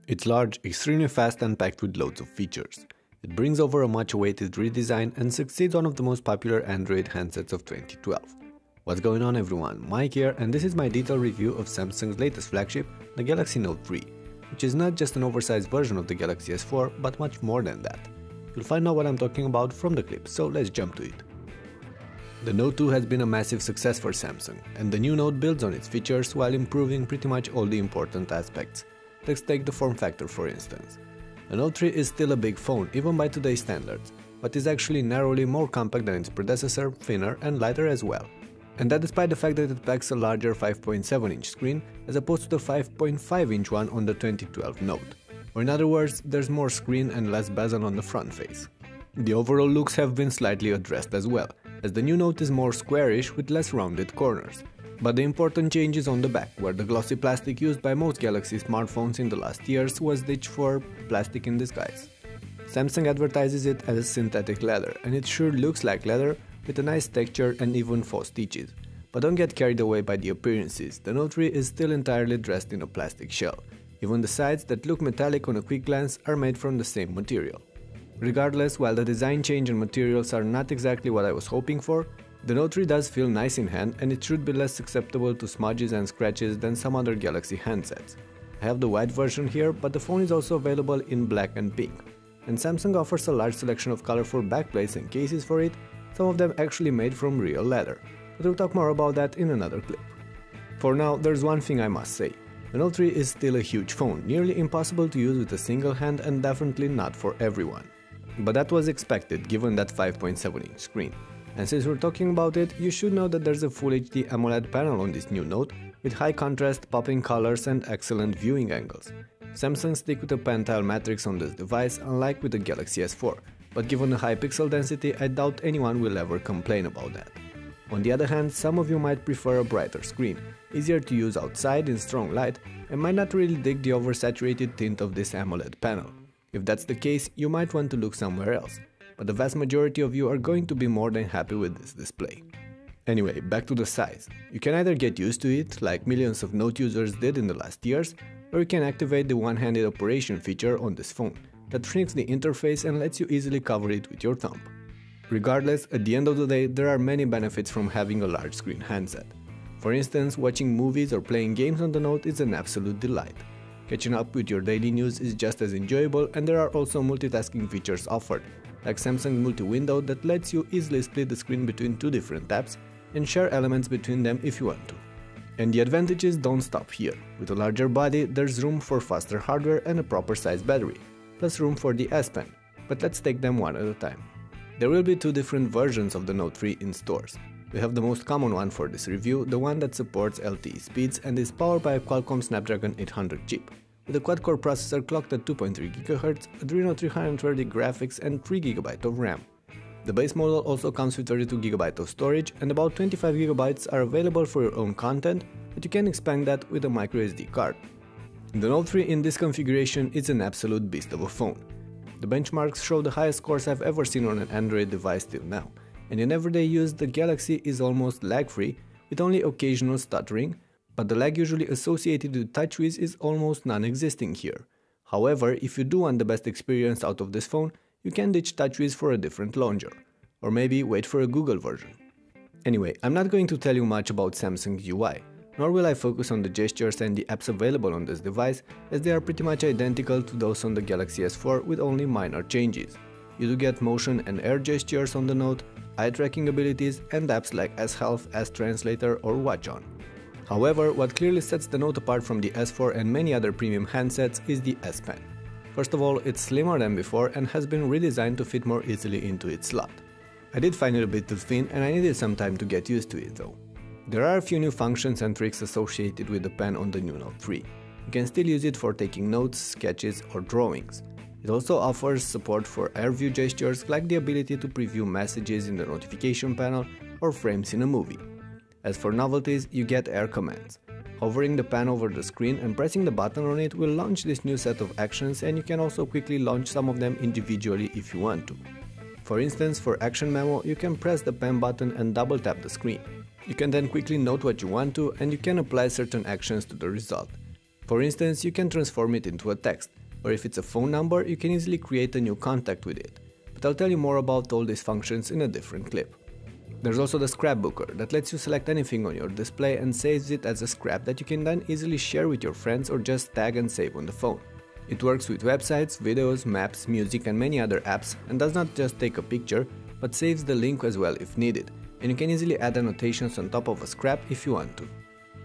It's large, extremely fast and packed with loads of features. It brings over a much-awaited redesign and succeeds one of the most popular Android handsets of 2012. What's going on everyone, Mike here, and this is my detailed review of Samsung's latest flagship, the Galaxy Note 3, which is not just an oversized version of the Galaxy S4, but much more than that. You'll find out what I'm talking about from the clip, so let's jump to it. The Note 2 has been a massive success for Samsung, and the new Note builds on its features while improving pretty much all the important aspects. Let's take the form factor for instance. The Note 3 is still a big phone, even by today's standards, but is actually narrowly more compact than its predecessor, thinner and lighter as well. And that despite the fact that it packs a larger 5.7-inch screen as opposed to the 5.5-inch one on the 2012 Note. Or in other words, there's more screen and less bezel on the front face. The overall looks have been slightly addressed as well, as the new Note is more squarish with less rounded corners. But the important change is on the back, where the glossy plastic used by most Galaxy smartphones in the last years was ditched for plastic in disguise. Samsung advertises it as synthetic leather, and it sure looks like leather with a nice texture and even faux stitches. But don't get carried away by the appearances, the Note 3 is still entirely dressed in a plastic shell. Even the sides that look metallic on a quick glance are made from the same material. Regardless, while the design change and materials are not exactly what I was hoping for, the Note 3 does feel nice in hand and it should be less susceptible to smudges and scratches than some other Galaxy handsets. I have the white version here, but the phone is also available in black and pink. And Samsung offers a large selection of colorful backplates and cases for it, some of them actually made from real leather. But we'll talk more about that in another clip. For now, there's one thing I must say. The Note 3 is still a huge phone, nearly impossible to use with a single hand and definitely not for everyone. But that was expected given that 5.7-inch screen. And since we're talking about it, you should know that there's a Full HD AMOLED panel on this new Note, with high contrast, popping colors and excellent viewing angles. Samsung stick with a pan-tile matrix on this device, unlike with the Galaxy S4, but given the high pixel density, I doubt anyone will ever complain about that. On the other hand, some of you might prefer a brighter screen, easier to use outside in strong light, and might not really dig the oversaturated tint of this AMOLED panel. If that's the case, you might want to look somewhere else. But the vast majority of you are going to be more than happy with this display. Anyway, back to the size. You can either get used to it, like millions of Note users did in the last years, or you can activate the one-handed operation feature on this phone, that shrinks the interface and lets you easily cover it with your thumb. Regardless, at the end of the day, there are many benefits from having a large screen handset. For instance, watching movies or playing games on the Note is an absolute delight. Catching up with your daily news is just as enjoyable, and there are also multitasking features offered, like Samsung multi-window that lets you easily split the screen between two different tabs and share elements between them if you want to. And the advantages don't stop here. With a larger body, there's room for faster hardware and a proper size battery, plus room for the S Pen, but let's take them one at a time. There will be two different versions of the Note 3 in stores. We have the most common one for this review, the one that supports LTE speeds and is powered by a Qualcomm Snapdragon 800 chip, with a quad-core processor clocked at 2.3 GHz, Adreno 330 graphics and 3 GB of RAM. The base model also comes with 32 GB of storage, and about 25 GB are available for your own content, but you can expand that with a microSD card. The Note 3 in this configuration is an absolute beast of a phone. The benchmarks show the highest scores I've ever seen on an Android device till now, and in everyday use the Galaxy is almost lag-free, with only occasional stuttering, but the lag usually associated with TouchWiz is almost non-existing here. However, if you do want the best experience out of this phone, you can ditch TouchWiz for a different launcher, or maybe wait for a Google version. Anyway, I'm not going to tell you much about Samsung's UI, nor will I focus on the gestures and the apps available on this device, as they are pretty much identical to those on the Galaxy S4 with only minor changes. You do get motion and air gestures on the Note, eye tracking abilities and apps like S-Health, S-Translator or Watch On. However, what clearly sets the Note apart from the S4 and many other premium handsets is the S Pen. First of all, it's slimmer than before and has been redesigned to fit more easily into its slot. I did find it a bit too thin and I needed some time to get used to it though. There are a few new functions and tricks associated with the pen on the new Note 3. You can still use it for taking notes, sketches or drawings. It also offers support for air view gestures like the ability to preview messages in the notification panel or frames in a movie. As for novelties, you get air commands. Hovering the pen over the screen and pressing the button on it will launch this new set of actions, and you can also quickly launch some of them individually if you want to. For instance, for Action Memo, you can press the pen button and double tap the screen. You can then quickly note what you want to, and you can apply certain actions to the result. For instance, you can transform it into a text, or if it's a phone number, you can easily create a new contact with it. But I'll tell you more about all these functions in a different clip. There's also the Scrapbooker that lets you select anything on your display and saves it as a scrap that you can then easily share with your friends or just tag and save on the phone. It works with websites, videos, maps, music and many other apps, and does not just take a picture, but saves the link as well if needed, and you can easily add annotations on top of a scrap if you want to.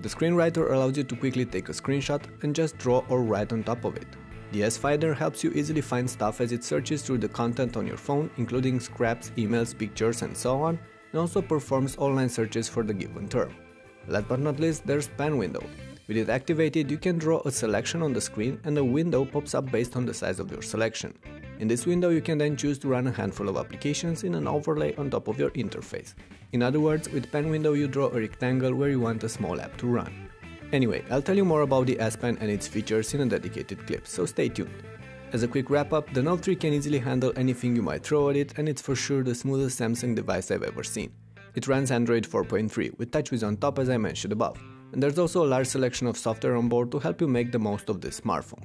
The screenwriter allows you to quickly take a screenshot and just draw or write on top of it. The S-Finder helps you easily find stuff as it searches through the content on your phone, including scraps, emails, pictures and so on, and also performs online searches for the given term. Last but not least, there's Pen Window. With it activated, you can draw a selection on the screen and a window pops up based on the size of your selection. In this window, you can then choose to run a handful of applications in an overlay on top of your interface. In other words, with Pen Window you draw a rectangle where you want a small app to run. Anyway, I'll tell you more about the S Pen and its features in a dedicated clip, so stay tuned. As a quick wrap up, the Note 3 can easily handle anything you might throw at it, and it's for sure the smoothest Samsung device I've ever seen. It runs Android 4.3 with TouchWiz on top as I mentioned above, and there's also a large selection of software on board to help you make the most of this smartphone.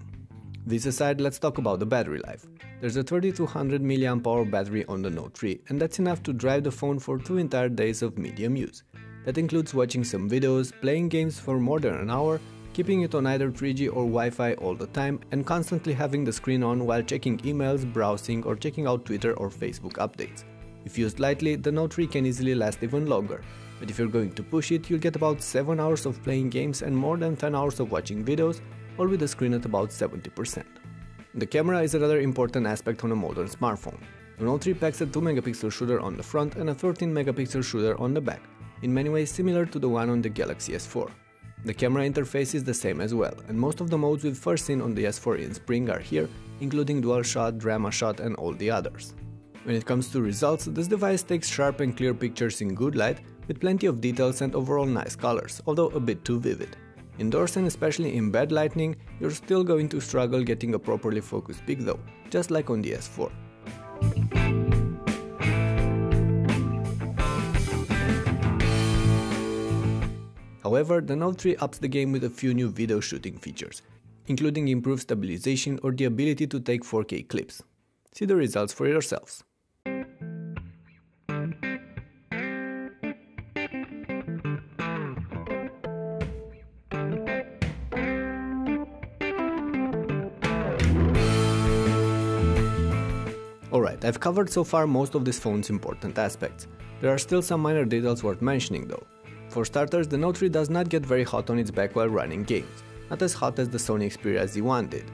This aside, let's talk about the battery life. There's a 3200 mAh battery on the Note 3, and that's enough to drive the phone for 2 entire days of medium use. That includes watching some videos, playing games for more than an hour, keeping it on either 3G or Wi-Fi all the time, and constantly having the screen on while checking emails, browsing or checking out Twitter or Facebook updates. If used lightly, the Note 3 can easily last even longer, but if you're going to push it, you'll get about 7 hours of playing games and more than 10 hours of watching videos, all with the screen at about 70%. The camera is another important aspect on a modern smartphone. The Note 3 packs a 2-megapixel shooter on the front and a 13-megapixel shooter on the back, in many ways similar to the one on the Galaxy S4. The camera interface is the same as well, and most of the modes we've first seen on the S4 in spring are here, including dual shot, drama shot and all the others. When it comes to results, this device takes sharp and clear pictures in good light, with plenty of details and overall nice colors, although a bit too vivid. Indoors and especially in bad lighting, you're still going to struggle getting a properly focused pic though, just like on the S4. However, the Note 3 ups the game with a few new video shooting features, including improved stabilization or the ability to take 4K clips. See the results for yourselves. Alright, I've covered so far most of this phone's important aspects. There are still some minor details worth mentioning though. For starters, the Note 3 does not get very hot on its back while running games, not as hot as the Sony Xperia Z1 did.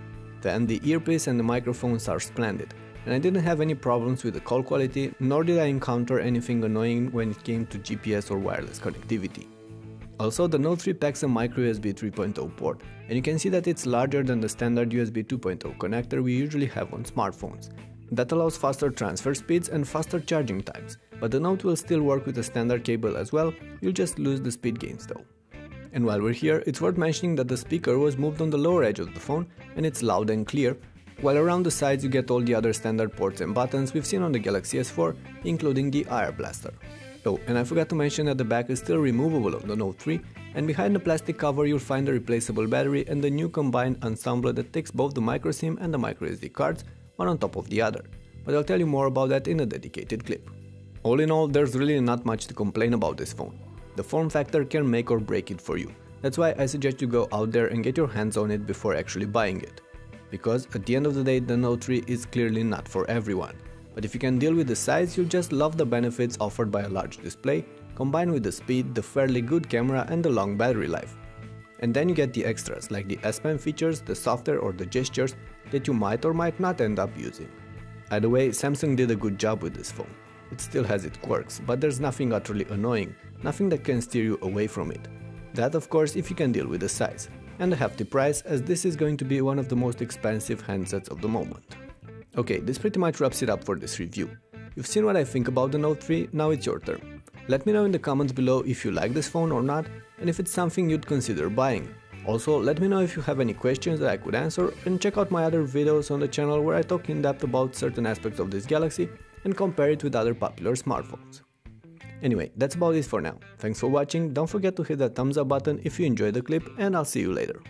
Then the earpiece and the microphones are splendid, and I didn't have any problems with the call quality, nor did I encounter anything annoying when it came to GPS or wireless connectivity. Also, the Note 3 packs a micro USB 3.0 port, and you can see that it's larger than the standard USB 2.0 connector we usually have on smartphones. That allows faster transfer speeds and faster charging times, but the Note will still work with a standard cable as well, you'll just lose the speed gains though. And while we're here, it's worth mentioning that the speaker was moved on the lower edge of the phone and it's loud and clear, while around the sides you get all the other standard ports and buttons we've seen on the Galaxy S4, including the Air Blaster. Oh, and I forgot to mention that the back is still removable on the Note 3, and behind the plastic cover you'll find a replaceable battery and the new combined ensemble that takes both the microSIM and the microSD cards, one on top of the other, but I'll tell you more about that in a dedicated clip. All in all, there's really not much to complain about this phone. The form factor can make or break it for you. That's why I suggest you go out there and get your hands on it before actually buying it. Because at the end of the day, the Note 3 is clearly not for everyone. But if you can deal with the size, you'll just love the benefits offered by a large display, combined with the speed, the fairly good camera and the long battery life. And then you get the extras like the S Pen features, the software or the gestures that you might or might not end up using. Either way, Samsung did a good job with this phone. It still has its quirks, but there's nothing utterly annoying, nothing that can steer you away from it. That of course if you can deal with the size, and a hefty price, as this is going to be one of the most expensive handsets of the moment. Okay, this pretty much wraps it up for this review. You've seen what I think about the Note 3, now it's your turn. Let me know in the comments below if you like this phone or not, and if it's something you'd consider buying. Also, let me know if you have any questions that I could answer, and check out my other videos on the channel where I talk in depth about certain aspects of this Galaxy and compare it with other popular smartphones. Anyway, that's about it for now. Thanks for watching, don't forget to hit that thumbs up button if you enjoyed the clip, and I'll see you later.